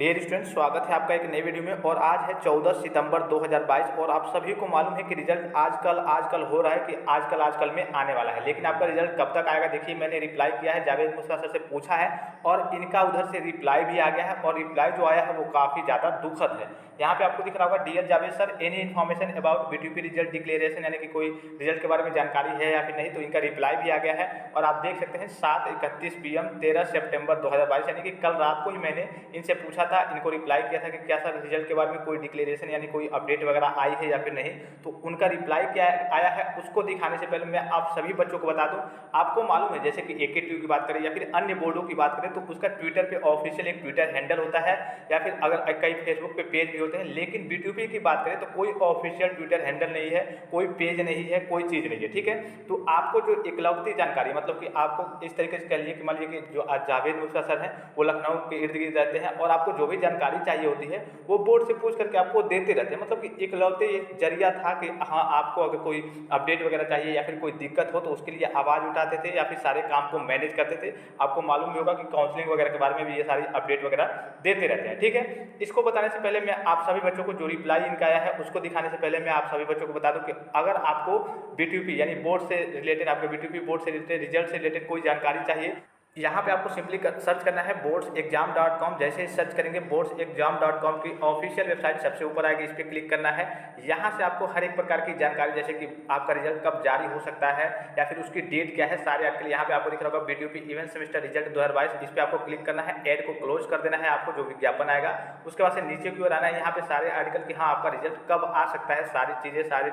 Dear student, स्वागत है आपका एक नई वीडियो में। और आज है 14 सितंबर 2022 और आप सभी को मालूम है कि रिजल्ट आजकल हो रहा है कि आजकल में आने वाला है। लेकिन आपका रिजल्ट कब तक आएगा? देखिए, मैंने रिप्लाई किया है, जावेद मुस्का सर से पूछा है और इनका उधर से रिप्लाई भी आ गया है और रिप्लाई जो आया है वो काफ़ी ज़्यादा दुखद है। यहाँ पे आपको दिख रहा होगा, dear Javed sir, any information about BTP result declaration, यानी कि कोई रिजल्ट के बारे में जानकारी है या फिर नहीं। तो इनका रिप्लाई भी आ गया है और आप देख सकते हैं 7:31 PM 13 सितंबर 2022, यानी कि कल रात को ही मैंने इनसे पूछा था, इनको रिप्लाई किया था कि क्या सर रिजल्ट के बारे में कोई डिक्लेरेशन यानी कोई अपडेट वगैरह आई है या फिर नहीं। तो उनका रिप्लाई क्या आया है उसको दिखाने से पहले मैं आप सभी बच्चों को बता दूं, आपको मालूम है जैसे कि AKTU की बात करें या फिर अन्य बोर्डों की बात करें तो उसका ट्विटर पे ऑफिशियल एक ट्विटर हैंडल होता है या फिर अगर कई फेसबुक पे पेज भी होते हैं। लेकिन BTP की बात करें तो कोई ऑफिशियल ट्विटर हैंडल नहीं है, कोई पेज नहीं है, कोई चीज़ नहीं है, ठीक है। तो आपको जो इकलौती जानकारी, मतलब कि आपको इस तरीके से कह लीजिए कि मान लीजिए कि जो जावेद मुस्का सर हैं वो लखनऊ के इर्द गिर्द रहते हैं और आपको जो भी जानकारी चाहिए होती है वो बोर्ड से पूछ करके आपको देते रहते हैं। मतलब कि इकलौते एक जरिया था कि हाँ, आपको अगर कोई अपडेट वगैरह चाहिए या फिर कोई दिक्कत हो तो उसके लिए आवाज़ उठाते थे या फिर सारे काम को मैनेज करते थे। आपको मालूम ही होगा कि काउंसलिंग वगैरह के बारे में भी ये सारी अपडेट वगैरह देते रहते हैं, ठीक है। इसको बताने से पहले मैं आप सभी बच्चों को जो रिप्लाई इनका आया है उसको दिखाने से पहले मैं आप सभी बच्चों को बता दूं कि अगर आपको BTP यानी बोर्ड से रिलेटेड, आपके BTP बोर्ड से रिलेटेड, रिजल्ट से रिलेटेड कोई जानकारी चाहिए, यहाँ पे आपको सिंपली सर्च करना है boardsexam.com। जैसे ही सर्च करेंगे boardsexam.com की ऑफिशियल वेबसाइट सबसे ऊपर आएगी, इस पर क्लिक करना है। यहाँ से आपको हर एक प्रकार की जानकारी, जैसे कि आपका रिजल्ट कब जारी हो सकता है या फिर उसकी डेट क्या है, सारे आर्टिकल यहाँ पे आपको दिख रहा होगा BTP इवेंट सेमेस्टर रिजल्ट 2022। इस पर आपको क्लिक करना है, ऐड को क्लोज कर देना है, आपको जो विज्ञापन आएगा उसके बाद से नीचे की ओर आना है। यहाँ पे सारे आर्टिकल की हाँ आपका रिजल्ट कब आ सकता है, सारी चीज़ें, सारी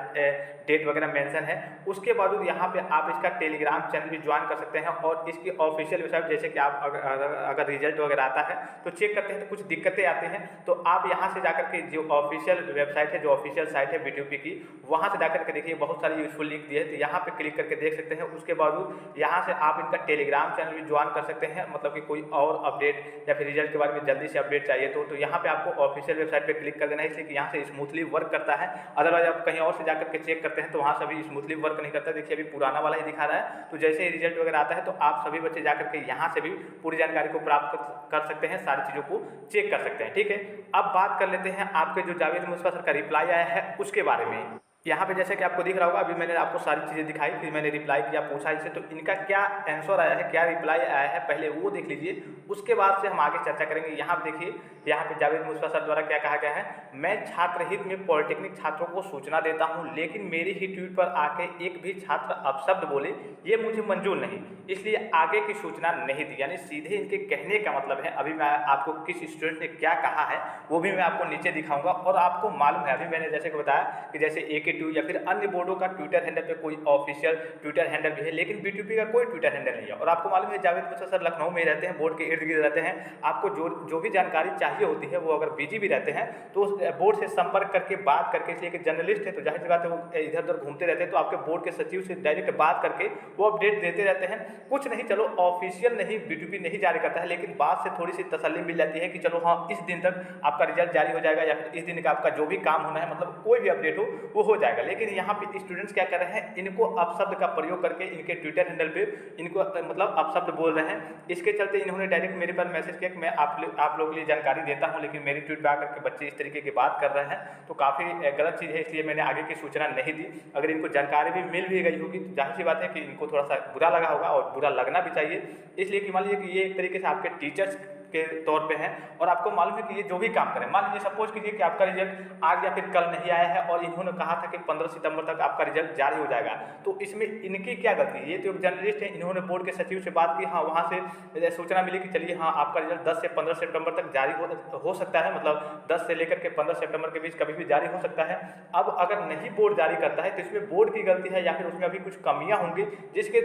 डेट वगैरह मेंशन है। उसके बाद यहाँ पे आप इसका टेलीग्राम चैनल भी ज्वाइन कर सकते हैं और इसकी ऑफिशियल वेबसाइट, जैसे कि आप अगर रिजल्ट वगैरह आता है तो चेक करते हैं तो कुछ दिक्कतें आती हैं तो आप यहाँ से जाकर के जो ऑफिशियल वेबसाइट है, जो ऑफिशियल साइट है BTP की, वहाँ से जाकर के देखिए बहुत सारी यूजफुल लिंक दी है, तो यहाँ पे क्लिक करके देख सकते हैं। उसके बाद यहाँ से आप इनका टेलीग्राम चैनल भी ज्वाइन कर सकते हैं, मतलब कि कोई और अपडेट या फिर रिजल्ट के बारे में जल्दी से अपडेट चाहिए तो यहाँ पे आपको ऑफिशियल वेबसाइट पर क्लिक कर देना है, इसलिए कि यहाँ से स्मूथली वर्क करता है। अदरवाइज आप कहीं और से जाकर के चेक करते हैं तो वहाँ से भी स्मूथली वर्क नहीं करता। देखिए अभी पुराना वाला ही दिखा रहा है, तो जैसे ही रिजल्ट वगैरह आता है तो आप सभी बच्चे जाकर के यहाँ से भी पूरी जानकारी को प्राप्त कर सकते हैं, सारी चीज़ों को चेक कर सकते हैं, ठीक है। अब बात कर लेते हैं आपके जो जावेद मुस्का सर का रिप्लाई आया है उसके बारे में। यहाँ पे जैसे कि आपको दिख रहा होगा, अभी मैंने आपको सारी चीज़ें दिखाई, फिर मैंने रिप्लाई किया, पूछा इनसे, तो इनका क्या आंसर आया है, क्या रिप्लाई आया है, पहले वो देख लीजिए, उसके बाद से हम आगे चर्चा करेंगे। यहाँ पे देखिए, यहाँ पे जावेद मुस्का सर द्वारा क्या कहा गया है, मैं छात्र हित में पॉलिटेक्निक छात्रों को सूचना देता हूँ, लेकिन मेरी ही ट्वीट पर आके एक भी छात्र अपशब्द बोले ये मुझे मंजूर नहीं, इसलिए आगे की सूचना नहीं दी। यानी सीधे इनके कहने का मतलब है, अभी मैं आपको किस स्टूडेंट ने क्या कहा है वो भी मैं आपको नीचे दिखाऊंगा। और आपको मालूम है, अभी मैंने जैसे कि बताया कि जैसे AKTU या फिर अन्य बोर्डों का ट्विटर हैंडल पे कोई ऑफिशियल ट्विटर हैंडल भी है, लेकिन BTP का कोई ट्विटर हैंडल नहीं है। और आपको मालूम है जावेद मुस्का सर लखनऊ में रहते हैं, बोर्ड के इर्द गिर्द रहते हैं। आपको जो भी जानकारी चाहिए होती है वो अगर बिजी भी रहते हैं तो उस बोर्ड से संपर्क करके बात करके, इसलिए कि जर्नलिस्ट है तो जाहिर सी बात है वो इधर उधर घूमते रहते हैं, तो आपके बोर्ड के सचिव से डायरेक्ट बात करके वो अपडेट देते रहते हैं। कुछ नहीं, चलो ऑफिशियल नहीं, BTP नहीं जारी करता है, लेकिन बात से थोड़ी सी तसल्ली मिल जाती है कि चलो हाँ इस दिन तक आपका रिजल्ट जारी हो जाएगा या फिर इस दिन का आपका जो भी काम होना है, मतलब कोई भी अपडेट हो वो हो जाएगा। लेकिन यहाँ पे स्टूडेंट्स क्या कर रहे हैं, इनको अपशब्द का प्रयोग करके इनके ट्विटर हैंडल पे इनको मतलब अपशब्द बोल रहे हैं। इसके चलते इन्होंने डायरेक्ट मेरे पर मैसेज किया कि मैं आप लोगों के लिए जानकारी देता हूं, लेकिन मेरी ट्वीट पे आकर के बच्चे इस तरीके की बात कर रहे हैं तो काफ़ी गलत चीज़ है, इसलिए मैंने आगे की सूचना नहीं दी। अगर इनको जानकारी भी मिल भी गई होगी तो जाहिर सी बात है कि इनको थोड़ा सा बुरा लगा होगा और बुरा लगना भी चाहिए, इसलिए कि मान लीजिए कि ये एक तरीके से आपके टीचर्स के तौर पे हैं और आपको मालूम है कि ये जो भी काम करें, मान लीजिए सपोज कीजिए कि आपका रिजल्ट आज या फिर कल नहीं आया है और इन्होंने कहा था कि 15 सितंबर तक आपका रिजल्ट जारी हो जाएगा, तो इसमें इनकी क्या गलती है? ये तो एक जर्नलिस्ट है, इन्होंने बोर्ड के सचिव से बात की, हाँ वहाँ से सूचना मिली कि चलिए हाँ आपका रिजल्ट 10 से 15 सितंबर तक जारी हो सकता है, मतलब 10 से लेकर के 15 सितंबर के बीच कभी भी जारी हो सकता है। अब अगर नहीं बोर्ड जारी करता है तो इसमें बोर्ड की गलती है या फिर उसमें अभी कुछ कमियां होंगी जिसके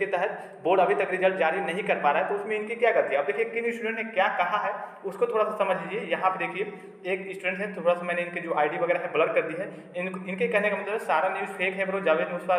तहत बोर्ड अभी तक रिजल्ट जारी नहीं कर पा रहा है, तो उसमें इनकी क्या गलती है? अब देखिए किन स्टूडेंट ने क्या कहा है उसको थोड़ा सा समझ लीजिए। यहाँ पे देखिए एक स्टूडेंट है, थोड़ा सा मैंने इनके जो ID वगैरह है ब्लर कर दी है। इनके कहने का मतलब है सारा न्यूज़ फेक है ब्रो, जावेद मुस्का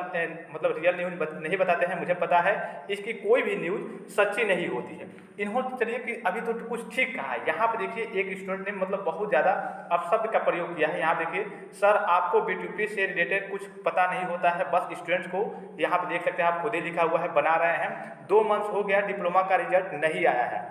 मतलब रियल न्यूज़ नहीं बताते हैं, मुझे पता है इसकी कोई भी न्यूज़ सच्ची नहीं होती है। इन्होंने चलिए कि अभी तो कुछ ठीक कहा है। यहाँ पे देखिए एक स्टूडेंट ने मतलब बहुत ज़्यादा अपशब्द का प्रयोग किया है। यहाँ देखिए, सर आपको BTP से रिलेटेड कुछ पता नहीं होता है, बस स्टूडेंट्स को, यहाँ पे देख सकते हैं आप खुद ही लिखा हुआ है, बना रहे हैं 2 मंथ हो गया डिप्लोमा का रिजल्ट नहीं आया है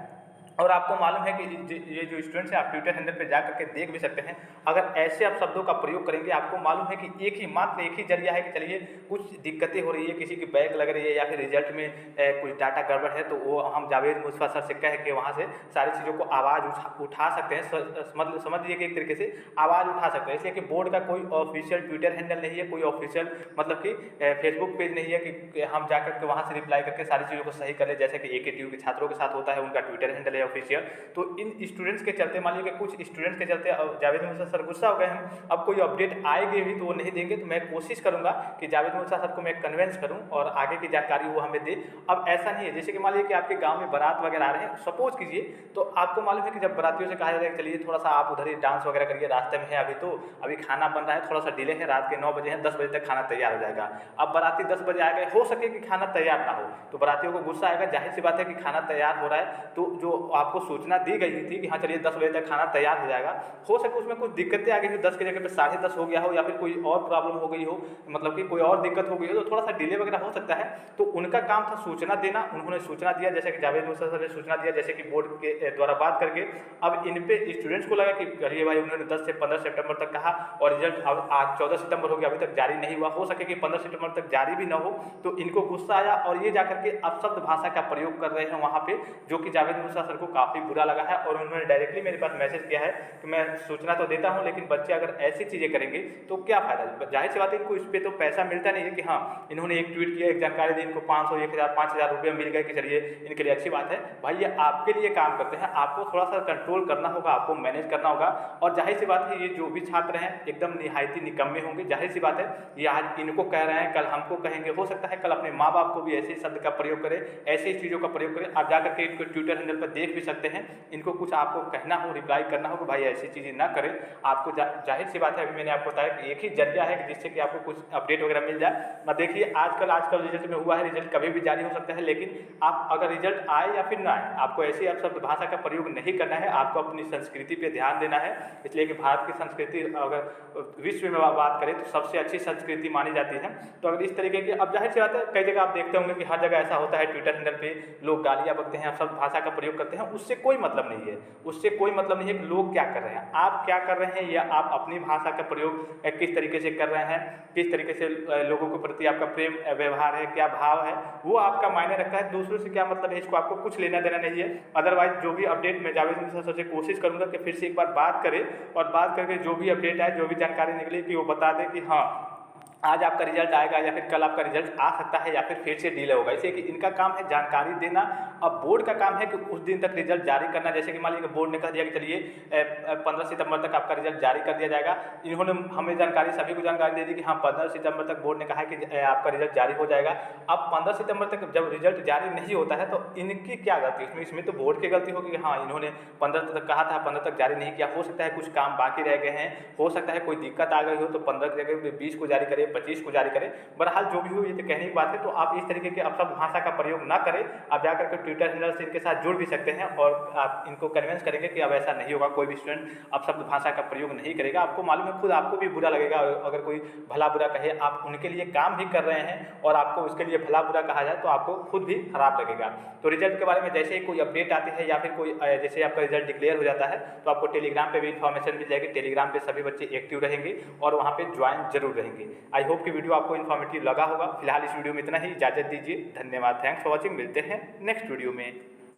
और आपको मालूम है कि ये जो स्टूडेंट्स हैं, आप ट्विटर हैंडल पे जा करके देख भी सकते हैं। अगर ऐसे आप शब्दों का प्रयोग करेंगे, आपको मालूम है कि मात्र एक ही जरिया है कि चलिए कुछ दिक्कतें हो रही है, किसी की बैक लग रही है या फिर रिजल्ट में कुछ डाटा गड़बड़ है, तो वो हम जावेद मुस्तफा सर से कह के वहाँ से सारी चीज़ों को आवाज़ उठा सकते हैं। मतलब समझ लीजिए कि एक तरीके से आवाज़ उठा सकते हैं। इसलिए कि बोर्ड का कोई ऑफिशियल ट्विटर हैंडल नहीं है, कोई ऑफिशियल मतलब कि फेसबुक पेज नहीं है कि हम जा करके वहाँ से रिप्लाई करके सारी चीज़ों को सही कर ले, जैसे कि AKTU के छात्रों के साथ होता है, उनका ट्विटर हैंडल है ऑफिशियल। तो इन स्टूडेंट्स के चलते, मान लीजिए कि कुछ स्टूडेंट्स के चलते जावेद मुस्तफा सर गुस्सा हो गए हैं, अब कोई अपडेट आएगी भी तो वो नहीं देंगे। तो मैं कोशिश करूंगा कि जावेद मुस्तफा सर को मैं कन्विंस करूं और आगे की जानकारी वो हमें दे। अब ऐसा नहीं है, जैसे कि मान लीजिए कि आपके गांव में बारात वगैरह आ रहे हैं, सपोज कीजिए, तो आपको मालूम है कि जब बारातियों से कहा जाता है चलिए थोड़ा सा आप उधर ही डांस वगैरह करिए, रास्ते में है अभी, तो अभी खाना बन रहा है, थोड़ा सा डिले है, रात के 9 बजे हैं, 10 बजे तक खाना तैयार हो जाएगा। अब बाराती 10 बजे आ गए, हो सके कि खाना तैयार ना हो, तो बारातियों को गुस्सा आएगा। जाहिर सी बात है कि खाना तैयार हो रहा है, तो जो आपको सूचना दी गई थी कि हाँ चलिए 10 बजे तक खाना तैयार हो जाएगा, हो सके उसमें कुछ दिक्कतें आ गई हो, 10 की जगह पे 10:30 हो गया हो, या फिर कोई और प्रॉब्लम हो गई हो, मतलब कि कोई और दिक्कत हो गई हो, तो थोड़ा सा डिले वगैरह हो सकता है। तो उनका काम था सूचना देना, उन्होंने सूचना दिया, जैसे कि जावेद मुस्तफा सर ने सूचना दिया, जैसे कि बोर्ड के द्वारा बात करके। अब इन पे स्टूडेंट्स को लगा कि चलिए भाई, उन्होंने 10 से 15 सितंबर तक कहा और रिजल्ट अब आज 14 सितंबर हो गया, अभी तक जारी नहीं हुआ, हो सके कि 15 सितंबर तक जारी भी ना हो। तो इनको गुस्सा आया और ये जाकर के अपशब्द भाषा का प्रयोग कर रहे हैं वहाँ पे, जो कि जावेद मुस्तफा सर को काफ़ी बुरा लगा है। और उन्होंने डायरेक्टली मेरे पास मैसेज किया है कि मैं सूचना तो देता हूँ, लेकिन बच्चे अगर ऐसी चीज़ें करेंगे तो क्या फ़ायदा। जाहिर सी बात है, इनको इस पर तो पैसा मिलता नहीं है कि हाँ इन्होंने एक ट्वीट किया, एक जानकारी दी, इनको 500, 1000, 5000 रुपये मिल गए कि चलिए इनके लिए अच्छी बात है। भाई ये आपके लिए काम करते हैं, आपको थोड़ा सा कंट्रोल करना होगा, आपको मैनेज करना होगा। और जाहिर सी बात है, ये जो भी छात्र हैं एकदम निहायती निकम्मे होंगे। जाहिर सी बात है, ये आज इनको कह रहे हैं, कल हमको कहेंगे, हो सकता है कल अपने माँ बाप को भी ऐसे शब्द का प्रयोग करें, ऐसी चीज़ों का प्रयोग करें। आप जाकर के इनको ट्विटर हैंडल पर देख भी सकते हैं, इनको कुछ आपको कहना हो, रिप्लाई करना हो कि भाई ऐसी चीज़ें ना करें। आपको जाहिर सी बात है, अभी मैंने आपको बताया कि एक ही जरिया है जिससे कि आपको कुछ अपडेट वगैरह मिल जाए। अब देखिए आजकल रिजल्ट में हुआ है, रिजल्ट कभी भी जारी हो सकता है, लेकिन आप अगर रिजल्ट आए या फिर ना आए, आपको ऐसी अपशब्द भाषा का प्रयोग नहीं करना है, आपको अपनी संस्कृति पे ध्यान देना है। इसलिए कि भारत की संस्कृति अगर विश्व में बात करें तो सबसे अच्छी संस्कृति मानी जाती है। तो अगर इस तरीके की, अब जाहिर सी बात है, कई जगह आप देखते होंगे कि हर जगह ऐसा होता है, ट्विटर हैंडल पे लोग गालियाँ बकते हैं, अपशब्द भाषा का प्रयोग करते हैं, उससे कोई मतलब नहीं है, उससे कोई मतलब नहीं है कि लोग क्या कर रहे हैं, आप क्या कर रहे हैं, या आप अपनी भाषा का प्रयोग किस तरीके से कर रहे हैं, किस तरीके से लोगों के प्रति आपका प्रेम व्यवहार है, क्या भाव है, वो आपका मायने रखता है। दूसरों से क्या मतलब है, इसको आपको कुछ लेना देना नहीं है। अदरवाइज जो भी अपडेट, मैं जावेद मुस्तफा सर से कोशिश करूंगा कि फिर से एक बार बात करें, और बात करके जो भी अपडेट आए, जो भी जानकारी निकले, कि वो बता दें कि हाँ आज आपका रिजल्ट आएगा या फिर कल आपका रिजल्ट आ सकता है या फिर से डिले होगा। इसलिए कि इनका काम है जानकारी देना। अब बोर्ड का काम है कि उस दिन तक रिजल्ट जारी करना। जैसे कि मान लीजिए बोर्ड ने कह दिया कि चलिए 15 सितंबर तक आपका रिजल्ट जारी कर दिया जाएगा। इन्होंने हमें जानकारी, सभी को जानकारी दे दी कि हाँ 15 सितंबर तक बोर्ड ने कहा है कि आपका रिजल्ट जारी हो जाएगा। अब 15 सितंबर तक जब रिजल्ट जारी नहीं होता है तो इनकी क्या गलती है इसमें तो बोर्ड की गलती होगी कि हाँ इन्होंने 15 तक कहा था, 15 तक जारी नहीं किया। हो सकता है कुछ काम बाकी रह गए हैं, हो सकता है कोई दिक्कत आ गई हो तो 15 की जगह 20 को जारी करे, 25 को जारी करे। बहरहाल जो भी हो, ये तो कहने की बात है। तो आप इस तरीके के अपशब्द भाषा का प्रयोग ना करें। आप जाकर के ट्विटर हैंडल से इनके साथ जुड़ भी सकते हैं और आप इनको कन्विंस करेंगे कि अब ऐसा नहीं होगा, कोई भी स्टूडेंट अपशब्द भाषा का प्रयोग नहीं करेगा। आपको मालूम है, खुद आपको भी बुरा लगेगा अगर कोई भला बुरा कहे। आप उनके लिए काम भी कर रहे हैं और आपको उसके लिए भला बुरा कहा जाए तो आपको खुद भी खराब लगेगा। तो रिजल्ट के बारे में जैसे ही कोई अपडेट आती है या फिर कोई जैसे आपका रिजल्ट डिक्लेयर हो जाता है तो आपको टेलीग्राम पे भी इन्फॉर्मेशन मिल जाएगी। टेलीग्राम पे सभी बच्चे एक्टिव रहेंगे और वहाँ पे ज्वाइन जरूर रहेंगे। आई होप कि वीडियो आपको इन्फॉर्मेटिव लगा होगा। फिलहाल इस वीडियो में इतना ही, इजाजत दीजिए। धन्यवाद, थैंक्स फॉर वॉचिंग। मिलते हैं नेक्स्ट वीडियो में।